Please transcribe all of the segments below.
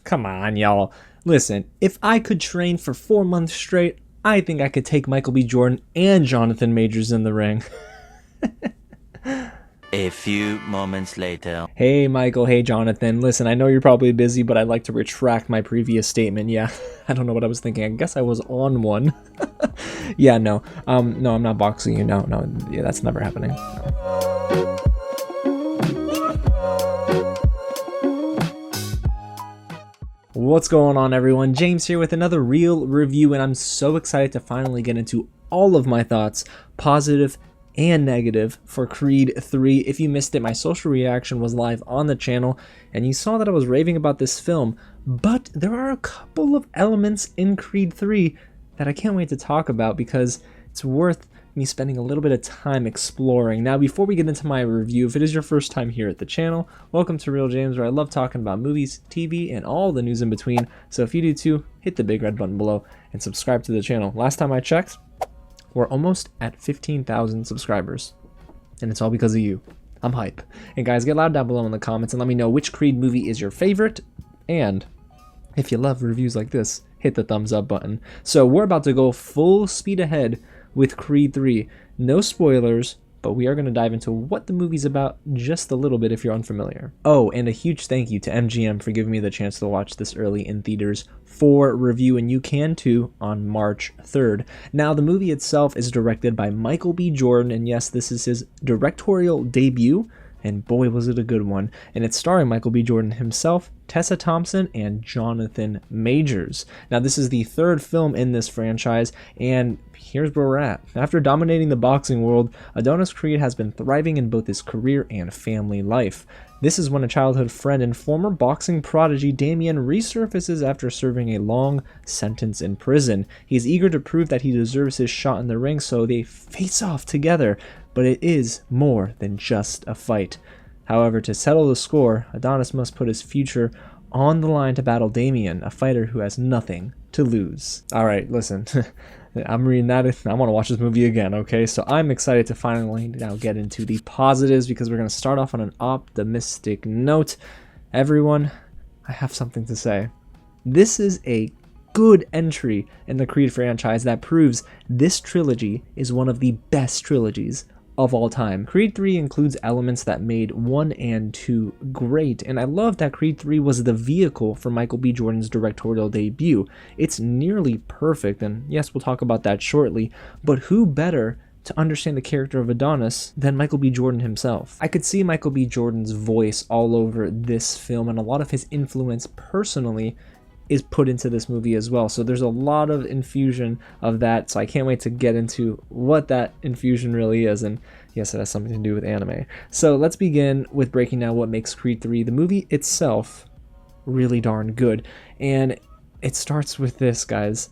Come on, y'all. Listen, if I could train for 4 months straight, I think I could take Michael B. Jordan and Jonathan Majors in the ring. A few moments later. Hey, Michael. Hey, Jonathan. Listen, I know you're probably busy, but I'd like to retract my previous statement. Yeah, I don't know what I was thinking. I guess I was on one. Yeah, no. No, I'm not boxing you. No. Yeah, that's never happening. No. What's going on, everyone? James here with another real review, and I'm so excited to finally get into all of my thoughts, positive and negative, for Creed 3. If you missed it, my social reaction was live on the channel, and you saw that I was raving about this film, but there are a couple of elements in Creed 3 that I can't wait to talk about because it's worth me spending a little bit of time exploring. Now, before we get into my review, if it is your first time here at the channel, welcome to Real James, where I love talking about movies, TV, and all the news in between. So if you do too, hit the big red button below and subscribe to the channel. Last time I checked, we're almost at 15,000 subscribers, and it's all because of you. I'm hype. And guys, get loud down below in the comments and let me know which Creed movie is your favorite, and if you love reviews like this, hit the thumbs up button. So we're about to go full speed ahead with Creed 3. No spoilers, but we are going to dive into what the movie's about just a little bit if you're unfamiliar. Oh, and a huge thank you to MGM for giving me the chance to watch this early in theaters for review, and you can too on March 3rd. Now, the movie itself is directed by Michael B. Jordan, and yes, this is his directorial debut, and boy was it a good one. And it's starring Michael B. Jordan himself, Tessa Thompson, and Jonathan Majors. Now, this is the third film in this franchise, and here's where we're at. After dominating the boxing world, Adonis Creed has been thriving in both his career and family life. This is when a childhood friend and former boxing prodigy Damien resurfaces after serving a long sentence in prison. He's eager to prove that he deserves his shot in the ring, so they face off together, but it is more than just a fight. However, to settle the score, Adonis must put his future on the line to battle Damien, a fighter who has nothing to lose. Alright, listen, I'm reading that. I want to watch this movie again, okay? So I'm excited to finally now get into the positives because we're going to start off on an optimistic note. Everyone, I have something to say. This is a good entry in the Creed franchise that proves this trilogy is one of the best trilogies of all time. Creed 3 includes elements that made 1 and 2 great, and I love that Creed 3 was the vehicle for Michael B. Jordan's directorial debut. It's nearly perfect, and yes, we'll talk about that shortly, but who better to understand the character of Adonis than Michael B. Jordan himself? I could see Michael B. Jordan's voice all over this film, and a lot of his influence personally is put into this movie as well. So there's a lot of infusion of that, so I can't wait to get into what that infusion really is, and yes, it has something to do with anime. So let's begin with breaking down what makes Creed 3, the movie itself, really darn good. And it starts with this, guys.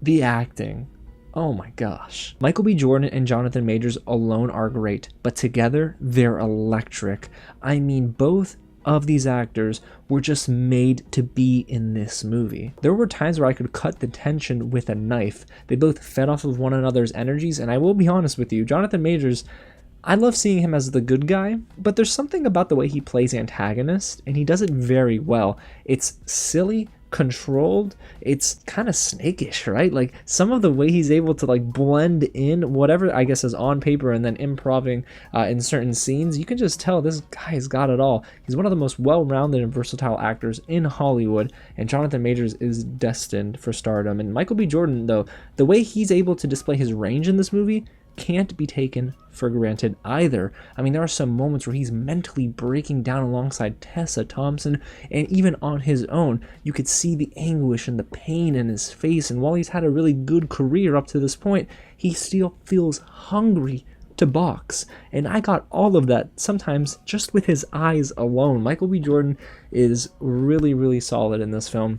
The acting. Oh my gosh. Michael B. Jordan and Jonathan Majors alone are great, but together they're electric. I mean, both of these actors were just made to be in this movie. There were times where I could cut the tension with a knife. They both fed off of one another's energies, and I will be honest with you, Jonathan Majors, I love seeing him as the good guy, but there's something about the way he plays antagonist, and he does it very well. It's silly, controlled, it's kind of snakish, right? Like some of the way he's able to like blend in whatever I guess is on paper and then improving in certain scenes, you can just tell this guy's got it all. He's one of the most well-rounded and versatile actors in Hollywood, and Jonathan Majors is destined for stardom. And Michael B. Jordan, though, the way he's able to display his range in this movie can't be taken for granted either. I mean, there are some moments where he's mentally breaking down alongside Tessa Thompson, and even on his own, you could see the anguish and the pain in his face, and while he's had a really good career up to this point, he still feels hungry to box, and I got all of that sometimes just with his eyes alone. Michael B. Jordan is really, really solid in this film.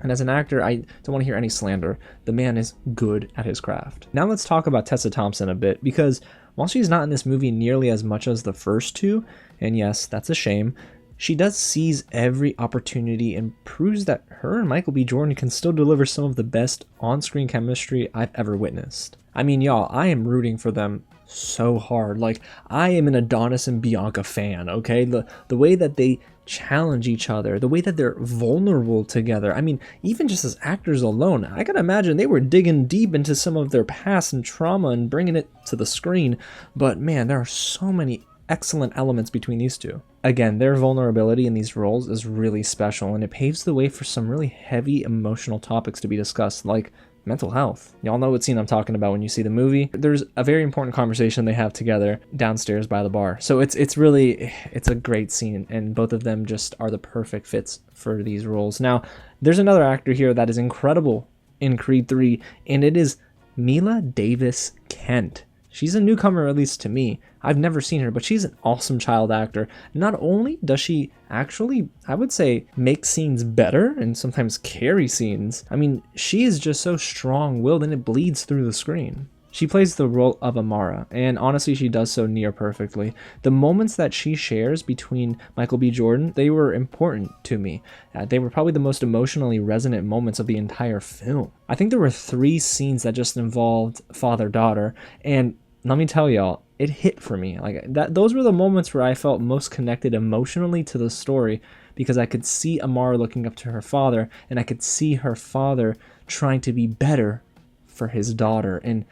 And as an actor, I don't want to hear any slander. The man is good at his craft. Now let's talk about Tessa Thompson a bit, because while she's not in this movie nearly as much as the first two, and yes, that's a shame, she does seize every opportunity and proves that her and Michael B. Jordan can still deliver some of the best on-screen chemistry I've ever witnessed. I mean, y'all, I am rooting for them so hard. Like, I am an Adonis and Bianca fan, okay? The way that they challenge each other, the way that they're vulnerable together. I mean, even just as actors alone, I can imagine they were digging deep into some of their past and trauma and bringing it to the screen. But man, there are so many excellent elements between these two. Again, their vulnerability in these roles is really special, and it paves the way for some really heavy emotional topics to be discussed, like mental health. Y'all know what scene I'm talking about when you see the movie. There's a very important conversation they have together downstairs by the bar. So it's a great scene, and both of them just are the perfect fits for these roles. Now, there's another actor here that is incredible in Creed 3, and it is Mila Davis Kent. She's a newcomer, at least to me. I've never seen her, but she's an awesome child actor. Not only does she actually, I would say, make scenes better and sometimes carry scenes, I mean, she is just so strong-willed and it bleeds through the screen. She plays the role of Amara, and honestly, she does so near perfectly. The moments that she shares between Michael B. Jordan, they were important to me. They were probably the most emotionally resonant moments of the entire film. I think there were 3 scenes that just involved father-daughter, and let me tell y'all, it hit for me. Like that, those were the moments where I felt most connected emotionally to the story, because I could see Amara looking up to her father, and I could see her father trying to be better for his daughter. And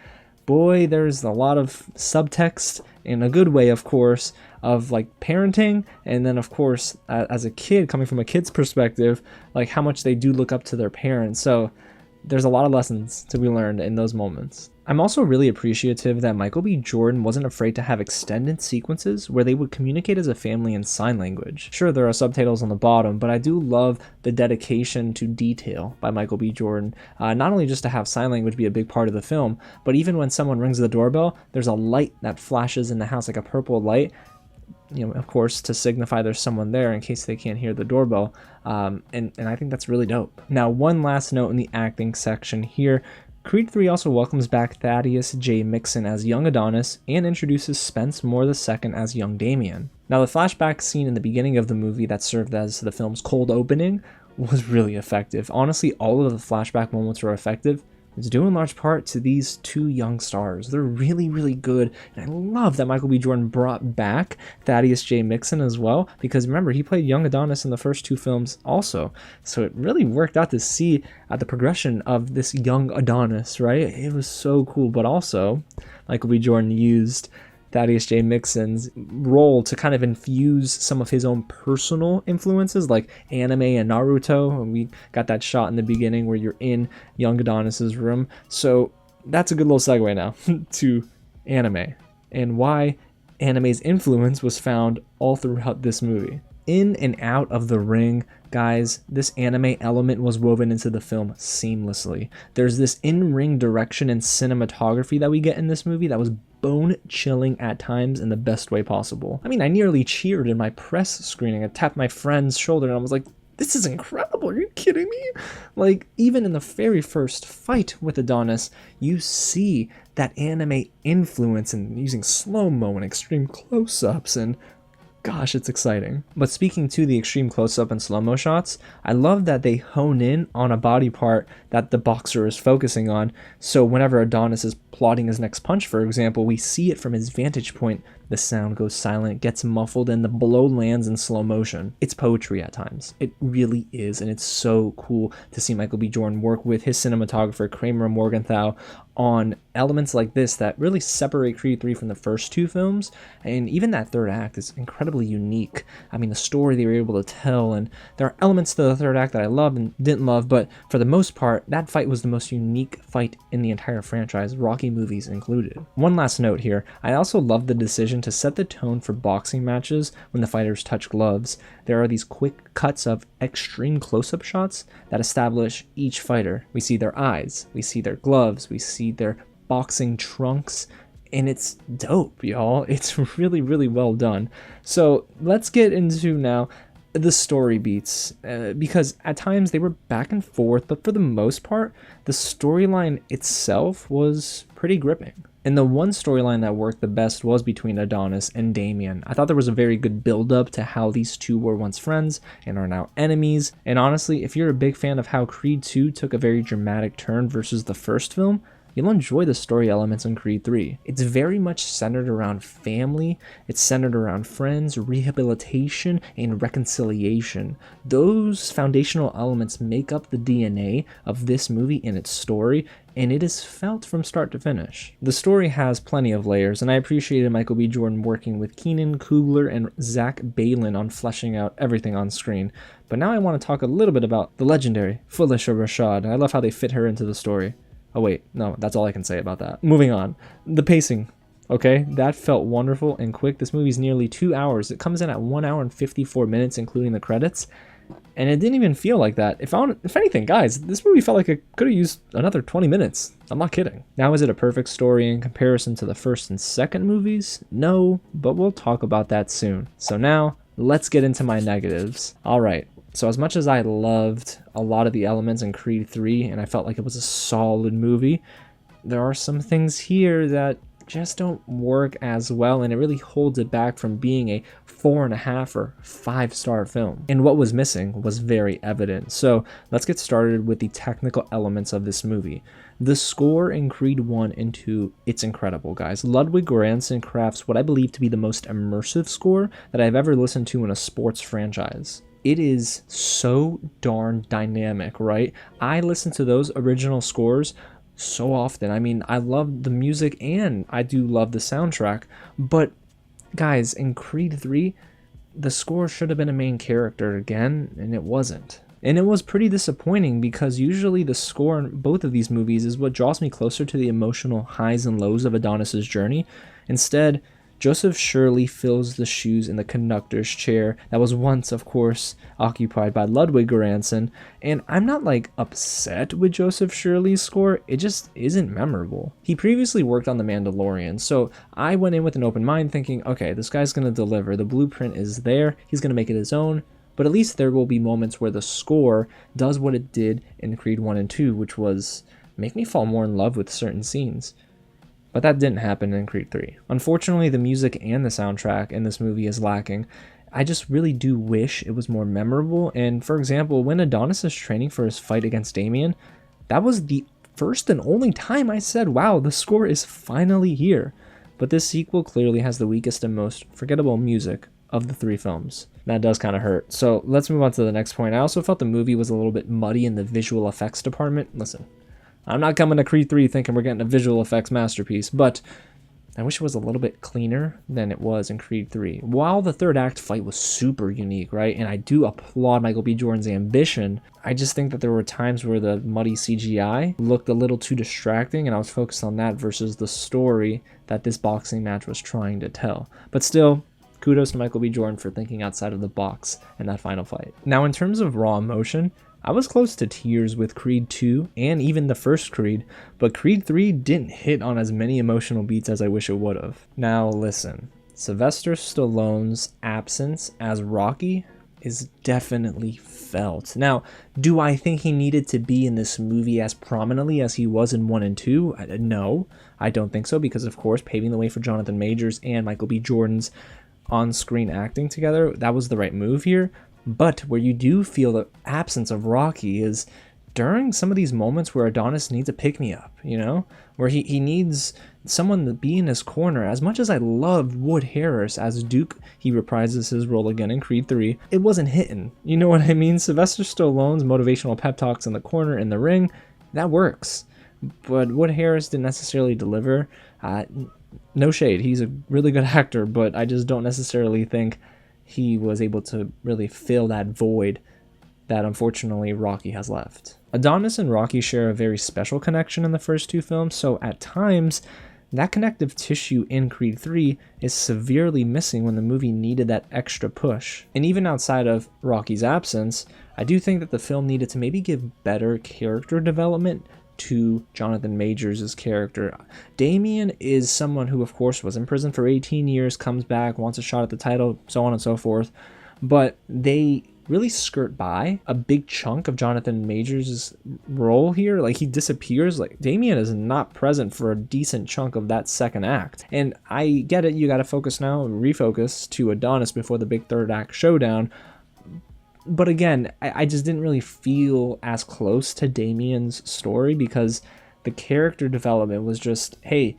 boy, there's a lot of subtext, in a good way, of course, of like parenting, and then of course, as a kid, coming from a kid's perspective, like how much they do look up to their parents. So there's a lot of lessons to be learned in those moments. I'm also really appreciative that Michael B. Jordan wasn't afraid to have extended sequences where they would communicate as a family in sign language. Sure, there are subtitles on the bottom, but I do love the dedication to detail by Michael B. Jordan. Not only just to have sign language be a big part of the film, but even when someone rings the doorbell, there's a light that flashes in the house, like a purple light, you know, of course, to signify there's someone there in case they can't hear the doorbell. And I think that's really dope. Now, one last note in the acting section here. Creed 3 also welcomes back Thaddeus J. Mixon as young Adonis and introduces Spence Moore II as young Damien. Now, the flashback scene in the beginning of the movie that served as the film's cold opening was really effective. Honestly, all of the flashback moments were effective. It's due in large part to these 2 young stars. They're really, really good, and I love that Michael B. Jordan brought back Thaddeus J. Mixon as well, because remember, he played young Adonis in the first 2 films also, so it really worked out to see the progression of this young Adonis, right? It was so cool, but also, Michael B. Jordan used Thaddeus J. Mixon's role to kind of infuse some of his own personal influences, like anime and Naruto. And we got that shot in the beginning where you're in young Adonis's room. So that's a good little segue now to anime and why anime's influence was found all throughout this movie. In and out of the ring, guys, this anime element was woven into the film seamlessly. There's this in-ring direction and cinematography that we get in this movie that was bone-chilling at times in the best way possible. I mean, I nearly cheered in my press screening. I tapped my friend's shoulder and I was like, this is incredible, are you kidding me? Like, even in the very first fight with Adonis, you see that anime influence in using slow-mo and extreme close-ups, and gosh, it's exciting. But speaking to the extreme close-up and slow-mo shots, I love that they hone in on a body part that the boxer is focusing on. So whenever Adonis is plotting his next punch, for example, we see it from his vantage point. The sound goes silent, gets muffled, and the blow lands in slow motion. It's poetry at times. It really is, and it's so cool to see Michael B. Jordan work with his cinematographer, Kramer Morgenthau, on elements like this that really separate Creed 3 from the first 2 films, and even that third act is incredibly unique. I mean, the story they were able to tell, and there are elements to the third act that I love and didn't love, but for the most part, that fight was the most unique fight in the entire franchise, Rocky movies included. One last note here, I also love the decision to set the tone for boxing matches when the fighters touch gloves. There are these quick cuts of extreme close-up shots that establish each fighter. We see their eyes, we see their gloves, we see their boxing trunks, and it's dope, y'all. It's really, really well done. So let's get into now the story beats, because at times they were back and forth, but for the most part, the storyline itself was pretty gripping. And the one storyline that worked the best was between Adonis and Damien. I thought there was a very good build-up to how these two were once friends and are now enemies. And honestly, if you're a big fan of how Creed 2 took a very dramatic turn versus the first film, you'll enjoy the story elements in Creed 3. It's very much centered around family, it's centered around friends, rehabilitation, and reconciliation. Those foundational elements make up the DNA of this movie and its story, and it is felt from start to finish. The story has plenty of layers, and I appreciated Michael B. Jordan working with Keenan Coogler and Zach Balin on fleshing out everything on screen. But now I want to talk a little bit about the legendary Phylicia Rashad. I love how they fit her into the story. Oh wait, no, that's all I can say about that. Moving on. The pacing. Okay, that felt wonderful and quick. This movie's nearly 2 hours. It comes in at 1 hour and 54 minutes, including the credits. And it didn't even feel like that. If anything, guys, this movie felt like it could have used another 20 minutes. I'm not kidding. Now, is it a perfect story in comparison to the first and second movies? No, but we'll talk about that soon. So now, let's get into my negatives. All right. So as much as I loved a lot of the elements in Creed 3 and I felt like it was a solid movie, there are some things here that just don't work as well, and it really holds it back from being a 4.5 or 5-star film. And what was missing was very evident. So let's get started with the technical elements of this movie. The score in Creed 1 and 2, it's incredible, guys. Ludwig Göransson crafts what I believe to be the most immersive score that I've ever listened to in a sports franchise. It is so darn dynamic, right? I listen to those original scores so often. I mean, I love the music and I do love the soundtrack, but guys, in Creed 3, the score should have been a main character again, and it wasn't. And it was pretty disappointing because usually the score in both of these movies is what draws me closer to the emotional highs and lows of Adonis's journey. Instead, Joseph Shirley fills the shoes in the conductor's chair that was once, of course, occupied by Ludwig Göransson, and I'm not like upset with Joseph Shirley's score, it just isn't memorable. He previously worked on The Mandalorian, so I went in with an open mind thinking, okay, this guy's gonna deliver, the blueprint is there, he's gonna make it his own, but at least there will be moments where the score does what it did in Creed 1 and 2, which was make me fall more in love with certain scenes. But that didn't happen in Creed 3. Unfortunately, the music and the soundtrack in this movie is lacking. I just really do wish it was more memorable, and for example, when Adonis is training for his fight against Damien, that was the first and only time I said, wow, the score is finally here. But this sequel clearly has the weakest and most forgettable music of the 3 films. That does kind of hurt. So let's move on to the next point. I also felt the movie was a little bit muddy in the visual effects department. Listen, I'm not coming to Creed 3 thinking we're getting a visual effects masterpiece, but I wish it was a little bit cleaner than it was in Creed 3. While the third act fight was super unique, right, and I do applaud Michael B. Jordan's ambition, I just think that there were times where the muddy CGI looked a little too distracting, and I was focused on that versus the story that this boxing match was trying to tell. But still, kudos to Michael B. Jordan for thinking outside of the box in that final fight. Now, in terms of raw emotion, I was close to tears with Creed 2 and even the first Creed, but Creed 3 didn't hit on as many emotional beats as I wish it would have. Now listen, Sylvester Stallone's absence as Rocky is definitely felt. Now, do I think he needed to be in this movie as prominently as he was in 1 and 2? No, I don't think so, because of course paving the way for Jonathan Majors and Michael B. Jordan's on-screen acting together, that was the right move here. But where you do feel the absence of Rocky is during some of these moments where Adonis needs a pick-me-up, you know? Where he needs someone to be in his corner. As much as I loved Wood Harris as Duke, he reprises his role again in Creed 3, it wasn't hitting. You know what I mean? Sylvester Stallone's motivational pep talks in the corner in the ring, that works. But Wood Harris didn't necessarily deliver. No shade, he's a really good actor, but I just don't necessarily think he was able to really fill that void that unfortunately Rocky has left. Adonis and Rocky share a very special connection in the first 2 films, so at times, that connective tissue in Creed 3 is severely missing when the movie needed that extra push. And even outside of Rocky's absence, I do think that the film needed to maybe give better character development to Jonathan Majors' character. Damien is someone who, of course, was in prison for 18 years, comes back, wants a shot at the title, so on and so forth. But they really skirt by a big chunk of Jonathan Majors' role here. Like, he disappears. Like, Damien is not present for a decent chunk of that second act. And I get it, you gotta focus now and refocus to Adonis before the big third act showdown. But again, I just didn't really feel as close to Damien's story because the character development was just, hey,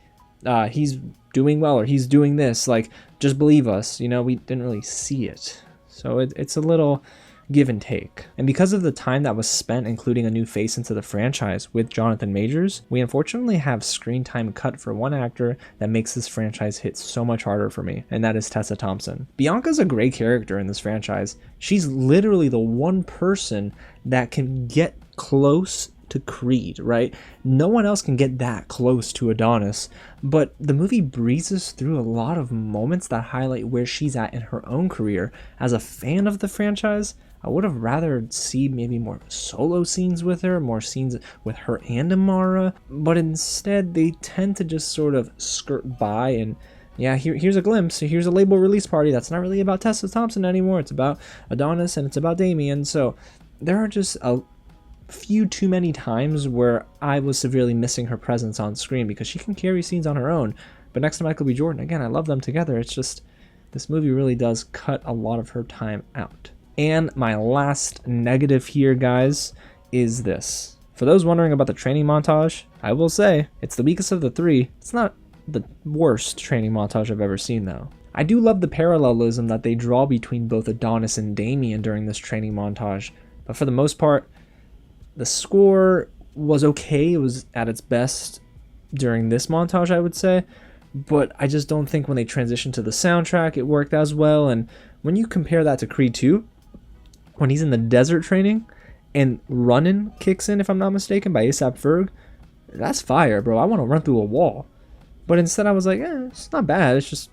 he's doing well, or he's doing this, like, just believe us. You know, we didn't really see it. So it's a little give and take. And because of the time that was spent including a new face into the franchise with Jonathan Majors, we unfortunately have screen time cut for one actor that makes this franchise hit so much harder for me, and that is Tessa Thompson. Bianca's a great character in this franchise. She's literally the one person that can get close to Creed, right? No one else can get that close to Adonis, but the movie breezes through a lot of moments that highlight where she's at in her own career. As a fan of the franchise, I would have rather seen maybe more solo scenes with her, more scenes with her and Amara, but instead they tend to just sort of skirt by and yeah, here's a glimpse, here's a label release party that's not really about Tessa Thompson anymore, it's about Adonis and it's about Damien. So there are just a few too many times where I was severely missing her presence on screen because she can carry scenes on her own. But next to Michael B. Jordan, again, I love them together. It's just, this movie really does cut a lot of her time out. And my last negative here, guys, is this. For those wondering about the training montage, I will say, it's the weakest of the three. It's not the worst training montage I've ever seen, though. I do love the parallelism that they draw between both Adonis and Damien during this training montage, but for the most part, the score was okay. It was at its best during this montage, I would say, but I just don't think when they transitioned to the soundtrack it worked as well. And when you compare that to Creed 2, when he's in the desert training and Runnin' kicks in, if I'm not mistaken, by A$AP Ferg, that's fire, bro. I want to run through a wall. But instead I was like, it's not bad, it's just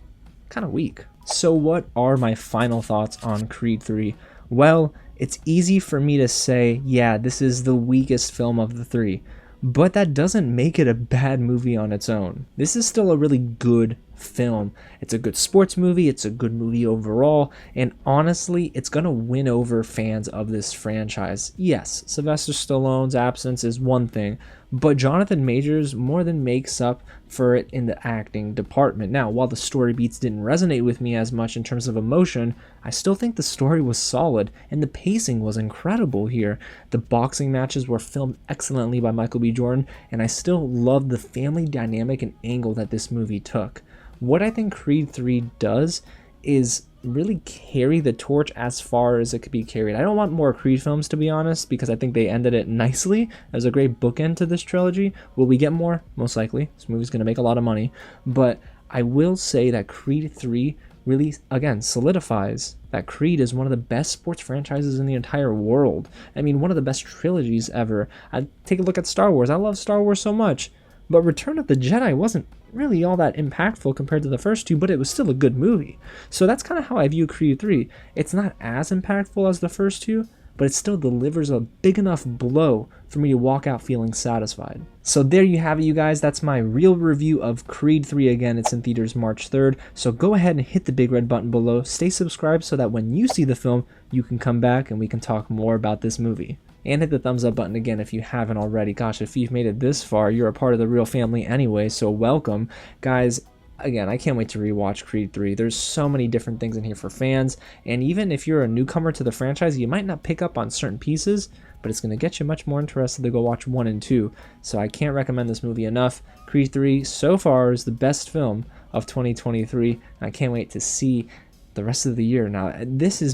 kind of weak. So what are my final thoughts on Creed 3? Well, it's easy for me to say, yeah, this is the weakest film of the three, but that doesn't make it a bad movie on its own. This is still a really good film. It's a good sports movie, it's a good movie overall, and honestly, it's gonna win over fans of this franchise. Yes, Sylvester Stallone's absence is one thing, but Jonathan Majors more than makes up for it in the acting department. Now, while the story beats didn't resonate with me as much in terms of emotion, I still think the story was solid, and the pacing was incredible here. The boxing matches were filmed excellently by Michael B. Jordan, and I still love the family dynamic and angle that this movie took. What I think Creed 3 does is really carry the torch as far as it could be carried. I don't want more Creed films, to be honest, because I think they ended it nicely as a great bookend to this trilogy. Will we get more? Most likely. This movie's going to make a lot of money. But I will say that Creed 3 really, again, solidifies that Creed is one of the best sports franchises in the entire world. I mean, one of the best trilogies ever. I take a look at Star Wars. I love Star Wars so much. But Return of the Jedi wasn't really all that impactful compared to the first two, but it was still a good movie. So that's kind of how I view Creed 3. It's not as impactful as the first two, but it still delivers a big enough blow for me to walk out feeling satisfied. So there you have it, you guys. That's my real review of Creed 3. Again, it's in theaters March 3rd. So go ahead and hit the big red button below. Stay subscribed so that when you see the film, you can come back and we can talk more about this movie. And hit the thumbs up button again if you haven't already. Gosh, if you've made it this far, you're a part of the real family anyway, so welcome. Guys, again, I can't wait to rewatch Creed 3. There's so many different things in here for fans, and even if you're a newcomer to the franchise, you might not pick up on certain pieces, but it's going to get you much more interested to go watch 1 and 2. So I can't recommend this movie enough. Creed 3 so far is the best film of 2023, and I can't wait to see the rest of the year. Now, this is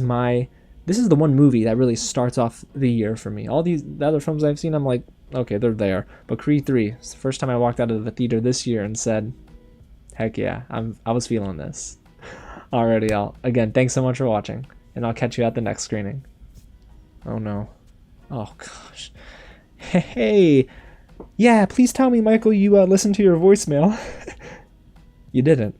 the one movie that really starts off the year for me. All the other films I've seen, I'm like, okay, they're there. But Creed 3, it's the first time I walked out of the theater this year and said, heck yeah, I was feeling this. Alrighty, y'all. Again, thanks so much for watching, and I'll catch you at the next screening. Oh no. Oh gosh. Hey. Yeah, please tell me, Michael, you listened to your voicemail. You didn't.